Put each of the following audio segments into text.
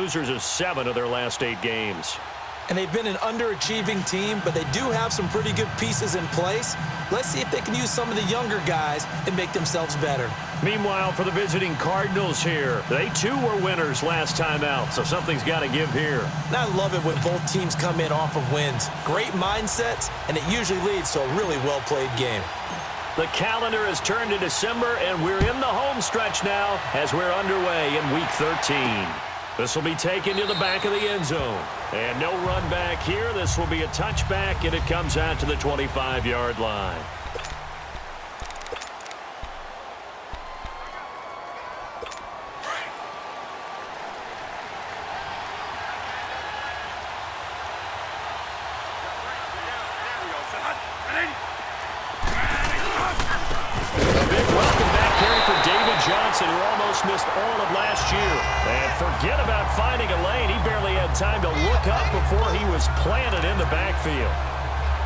losers of 7 of their last 8 games. And they've been an underachieving team, but they do have some pretty good pieces in place. Let's see if they can use some of the younger guys and make themselves better. Meanwhile, for the visiting Cardinals here, they too were winners last time out, so something's got to give here. And I love it when both teams come in off of wins. Great mindsets, and it usually leads to a really well-played game. The calendar has turned to December, and we're in the home stretch now as we're underway in Week 13. This will be taken to the back of the end zone. And no run back here. This will be a touchback, and it comes out to the 25-yard line. Johnson, who almost missed all of last year. And forget about finding a lane. He barely had time to look up before he was planted in the backfield.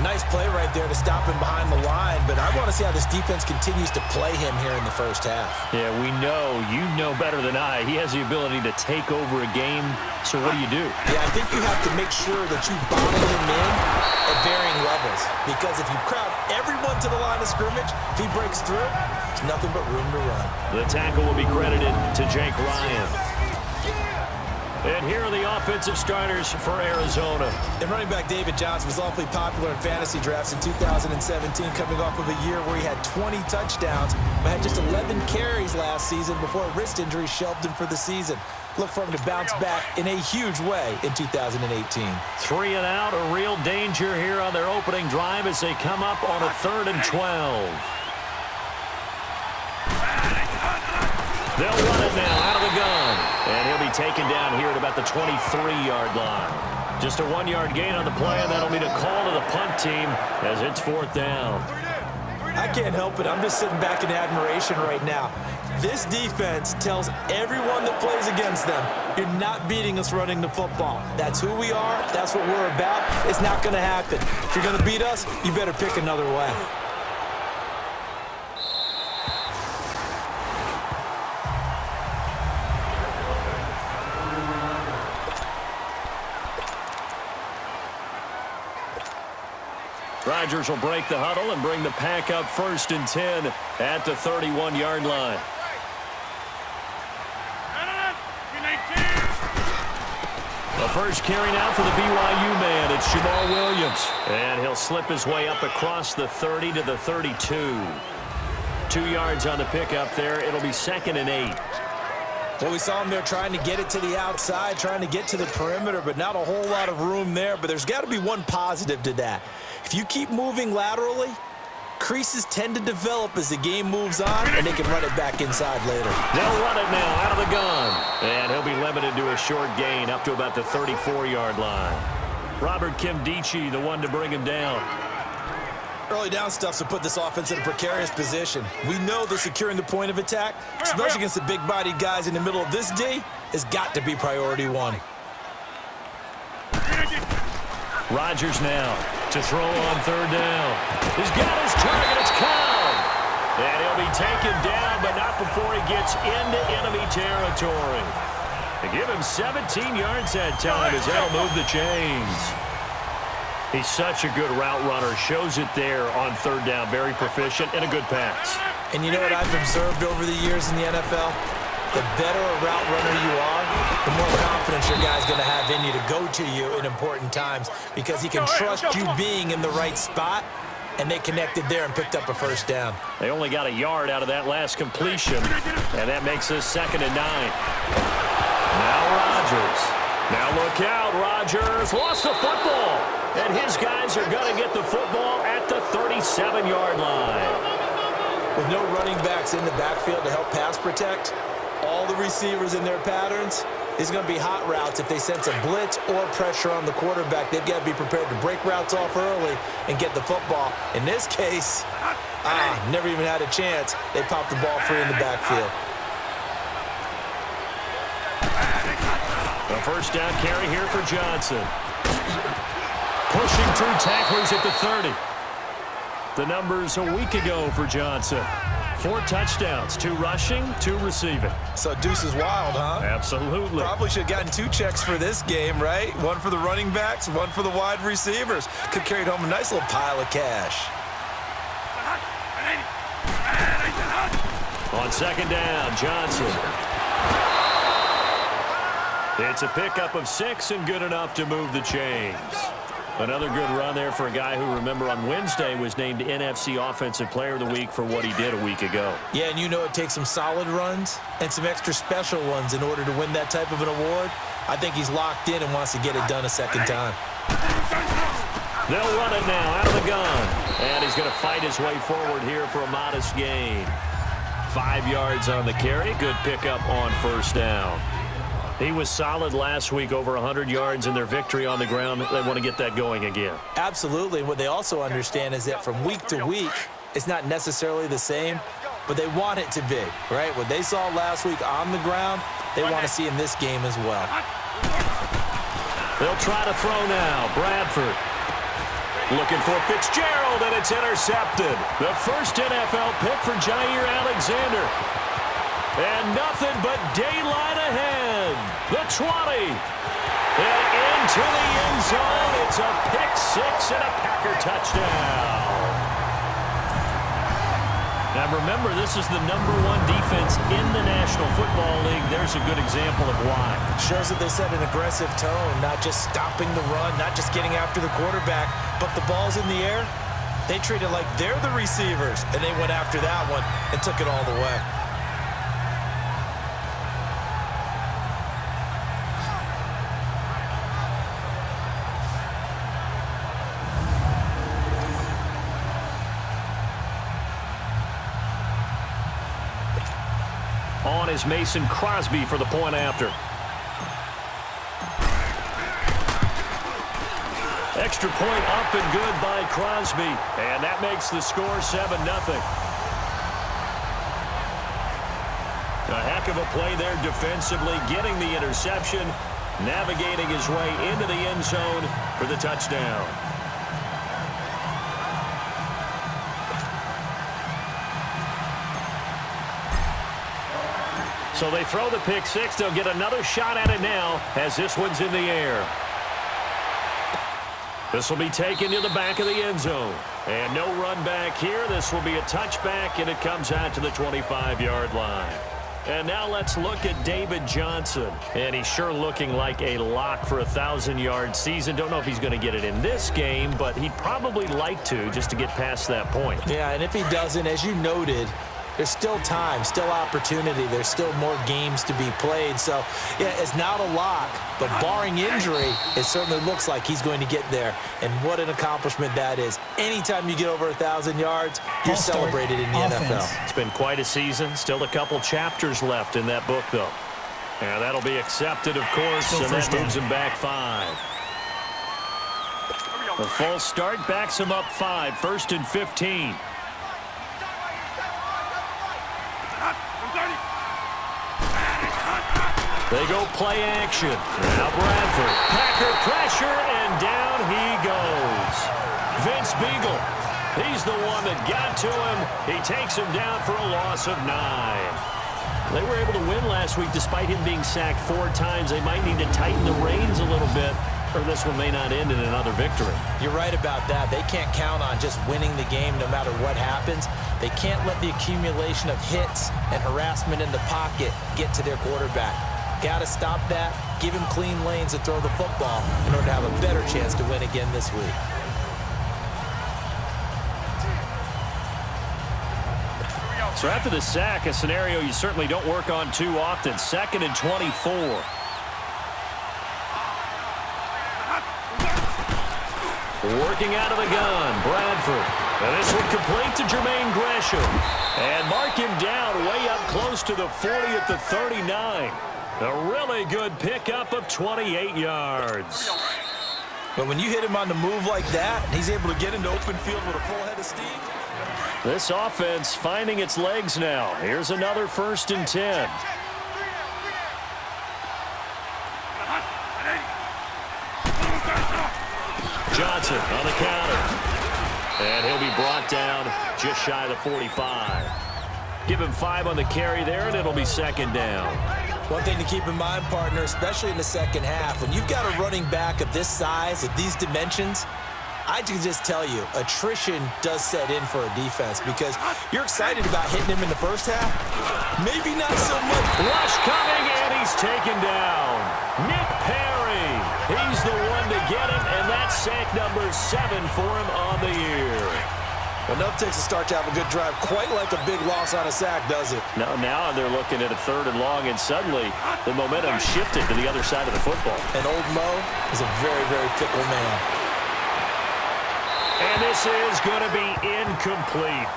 Nice play right there to stop him behind the line, but I want to see how this defense continues to play him here in the first half. Yeah, we know. You know better than I. He has the ability to take over a game, so what do? Yeah, I think you have to make sure that you bottle him in at varying levels, because if you crowd everyone to the line of scrimmage, if he breaks through, there's nothing but room to run. The tackle will be credited to Jake Ryan. And here are the offensive starters for Arizona. And running back David Johnson was awfully popular in fantasy drafts in 2017, coming off of a year where he had 20 touchdowns, but had just 11 carries last season before a wrist injury shelved him for the season. Look for him to bounce back in a huge way in 2018. 3 and out, a real danger here on their opening drive as they come up on a 3rd and 12. They'll run it now out of the gun. And he'll be taken down here at about the 23-yard line. Just a 1-yard gain on the play, and that'll be the call to the punt team as it's 4th down. I can't help it. I'm just sitting back in admiration right now. This defense tells everyone that plays against them, you're not beating us running the football. That's who we are. That's what we're about. It's not going to happen. If you're going to beat us, you better pick another way. Rodgers will break the huddle and bring the pack up 1st and 10 at the 31-yard line. The first carry now for the BYU man. It's Jamal Williams. And he'll slip his way up across the 30 to the 32. 2 yards on the pickup there. It'll be 2nd and 8. Well, we saw him there trying to get it to the outside, trying to get to the perimeter, but not a whole lot of room there. But there's got to be one positive to that. If you keep moving laterally, creases tend to develop as the game moves on, and they can run it back inside later. They'll run it now out of the gun. And he'll be limited to a short gain up to about the 34-yard line. Robert Kimdichie, the one to bring him down. Early down stuff to put this offense in a precarious position. We know that securing the point of attack, especially against the big-bodied guys in the middle of this D, has got to be priority 1. Rodgers now to throw on 3rd down. He's got his target. It's Cobb. And he'll be taken down, but not before he gets into enemy territory. They give him 17 yards that time as they'll move the chains. He's such a good route runner. Shows it there on 3rd down. Very proficient and a good pass. And you know what I've observed over the years in the NFL? The better a route runner you are, the more confidence your guy's going to have in you to go to you in important times, because he can trust you being in the right spot, and they connected there and picked up a 1st down. They only got a yard out of that last completion, and that makes this 2nd and 9. Now Rodgers. Now look out, Rodgers lost the football, and his guys are going to get the football at the 37-yard line. With no running backs in the backfield to help pass protect, all the receivers in their patterns, it's going to be hot routes if they sense a blitz or pressure on the quarterback. They've got to be prepared to break routes off early and get the football. In this case, never even had a chance. They popped the ball free in the backfield. The 1st down carry here for Johnson. Pushing through tacklers at the 30. The numbers a week ago for Johnson. 4 touchdowns, 2 rushing, 2 receiving. So Deuce is wild, huh? Absolutely. Probably should have gotten 2 checks for this game, right? 1 for the running backs, 1 for the wide receivers. Could carry home a nice little pile of cash. On second down, Johnson. It's a pickup of 6 and good enough to move the chains. Another good run there for a guy who, remember, on Wednesday was named NFC Offensive Player of the Week for what he did a week ago. Yeah, and you know it takes some solid runs and some extra special ones in order to win that type of an award. I think he's locked in and wants to get it done a second time. They'll run it now out of the gun. And he's going to fight his way forward here for a modest gain. 5 yards on the carry. Good pickup on first down. He was solid last week, over 100 yards in their victory on the ground. They want to get that going again. Absolutely. What they also understand is that from week to week, it's not necessarily the same, but they want it to be, right? What they saw last week on the ground, they want to see in this game as well. They'll try to throw now. Bradford looking for Fitzgerald, and it's intercepted. The first NFL pick for Jaire Alexander. And nothing but daylight ahead. The 20. And into the end zone. It's a pick-6 and a Packer touchdown. Now remember, this is the #1 defense in the National Football League. There's a good example of why. Shows that they set an aggressive tone, not just stopping the run, not just getting after the quarterback, but the ball's in the air. They treat it like they're the receivers, and they went after that one and took it all the way. On is Mason Crosby for the point after. Extra point up and good by Crosby. And that makes the score 7-0. A heck of a play there defensively, getting the interception, navigating his way into the end zone for the touchdown. So they throw the pick-6. They'll get another shot at it now as this one's in the air. This will be taken to the back of the end zone. And no run back here. This will be a touchback, and it comes out to the 25-yard line. And now let's look at David Johnson. And he's sure looking like a lock for a 1,000-yard season. Don't know if he's going to get it in this game, but he'd probably like to just to get past that point. Yeah, and if he doesn't, as you noted, there's still time, still opportunity. There's still more games to be played. So, yeah, it's not a lock, but barring injury, it certainly looks like he's going to get there. And what an accomplishment that is. Anytime you get over 1,000 yards, you're celebrated in the NFL. It's been quite a season. Still a couple chapters left in that book, though. And that'll be accepted, of course, and that moves him back 5. A false start backs him up 5, 1st and 15. They go play action. Now Bradford. Packer pressure, and down he goes. Vince Beagle. He's the one that got to him. He takes him down for a loss of 9. They were able to win last week despite him being sacked 4 times. They might need to tighten the reins a little bit, or this one may not end in another victory. You're right about that. They can't count on just winning the game no matter what happens. They can't let the accumulation of hits and harassment in the pocket get to their quarterback. Got to stop that, give him clean lanes to throw the football in order to have a better chance to win again this week. So after the sack, a scenario you certainly don't work on too often. 2nd and 24. Working out of the gun, Bradford. And this one complete to Jermaine Gresham. And mark him down way up close to the 40 at the 39. A really good pickup of 28 yards. But when you hit him on the move like that, he's able to get into open field with a full head of steam. This offense finding its legs now. Here's another 1st and 10. Johnson on the counter. And he'll be brought down just shy of the 45. Give him 5 on the carry there, and it'll be second down. One thing to keep in mind, partner, especially in the second half, when you've got a running back of this size, of these dimensions, I can just tell you, attrition does set in for a defense because you're excited about hitting him in the first half. Maybe not so much. Rush coming, and he's taken down. Nick Perry. He's the one to get him, and that's sack number 7 for him on the year. Enough takes a start to have a good drive, quite like a big loss on a sack, does it? Now they're looking at a 3rd and long, and suddenly the momentum shifted to the other side of the football. And old Mo is a very, very fickle man. And this is going to be incomplete.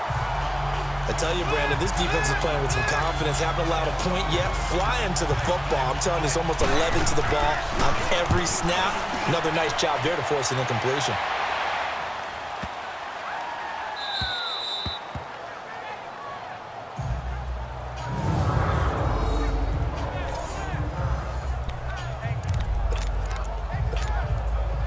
I tell you, Brandon, this defense is playing with some confidence. Haven't allowed a point yet. Flying to the football. I'm telling you, it's almost 11 to the ball on every snap. Another nice job there to force an incompletion.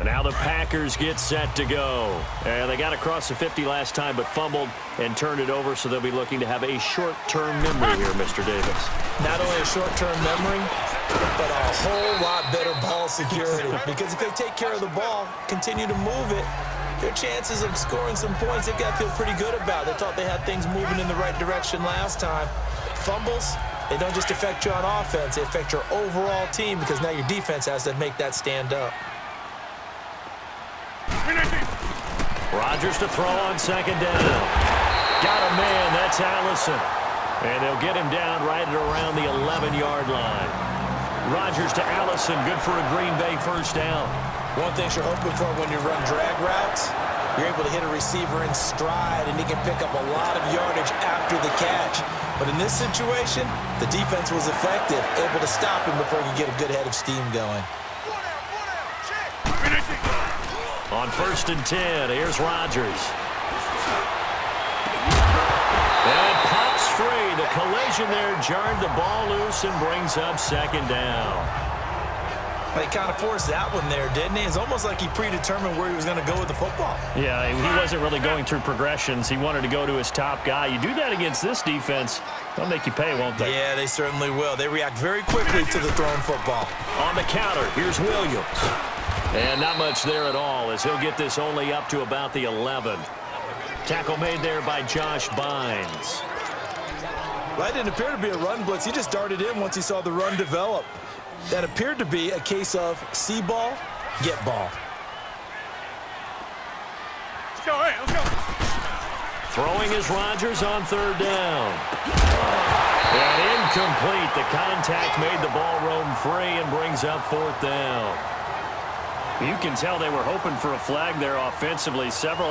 Now the Packers get set to go. And they got across the 50 last time but fumbled and turned it over, so they'll be looking to have a short-term memory here, Mr. Davis. Not only a short-term memory, but a whole lot better ball security. Because if they take care of the ball, continue to move it, their chances of scoring some points, they've got to feel pretty good about. They thought they had things moving in the right direction last time. Fumbles, they don't just affect you on offense, they affect your overall team because now your defense has to make that stand up. Rodgers to throw on second down. Got a man, that's Allison. And they'll get him down right at around the 11-yard line. Rodgers to Allison, good for a Green Bay first down. One thing you're hoping for when you run drag routes, you're able to hit a receiver in stride, and he can pick up a lot of yardage after the catch. But in this situation, the defense was effective, able to stop him before he could get a good head of steam going. On 1st and 10, here's Rodgers. And pops free. The collision there jarred the ball loose and brings up second down. He kind of forced that one there, didn't he? It's almost like he predetermined where he was going to go with the football. Yeah, he wasn't really going through progressions. He wanted to go to his top guy. You do that against this defense, they'll make you pay, won't they? Yeah, they certainly will. They react very quickly to the thrown football. On the counter, here's Williams. And not much there at all as he'll get this only up to about the 11. Tackle made there by Josh Bynes. That didn't appear to be a run blitz. He just darted in once he saw the run develop. That appeared to be a case of see ball, get ball. Let's go, hey, let's go. Throwing is Rodgers on 3rd down. And incomplete. The contact made the ball roam free and brings up 4th down. You can tell they were hoping for a flag there offensively. Several